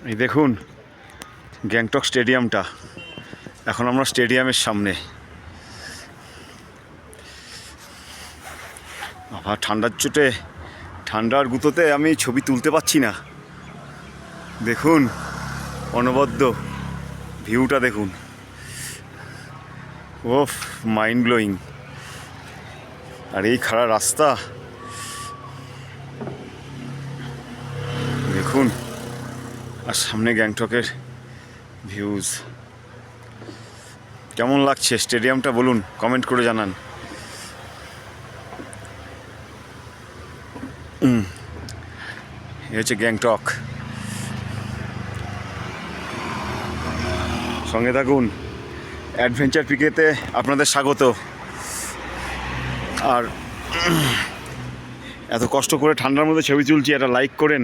এই দেখুন গ্যাংটক স্টেডিয়ামটা। এখন আমরা স্টেডিয়ামের সামনে। আবার ঠান্ডার চোটে, ঠান্ডার গুঁতোতে আমি ছবি তুলতে পারছি না। দেখুন অনবদ্য ভিউটা দেখুন, ওফ মাইন্ড ব্লোয়িং। আর এই খাড়া রাস্তা দেখুন, আর সামনে গ্যাংটকের ভিউজ। কেমন লাগছে স্টেডিয়ামটা বলুন, কমেন্ট করে জানান। এই হচ্ছে গ্যাংটক। সঙ্গে থাকুন, অ্যাডভেঞ্চার পিকেতে আপনাদের স্বাগত। আর এত কষ্ট করে ঠান্ডার মধ্যে ছবি তুলছি, একটা লাইক করেন।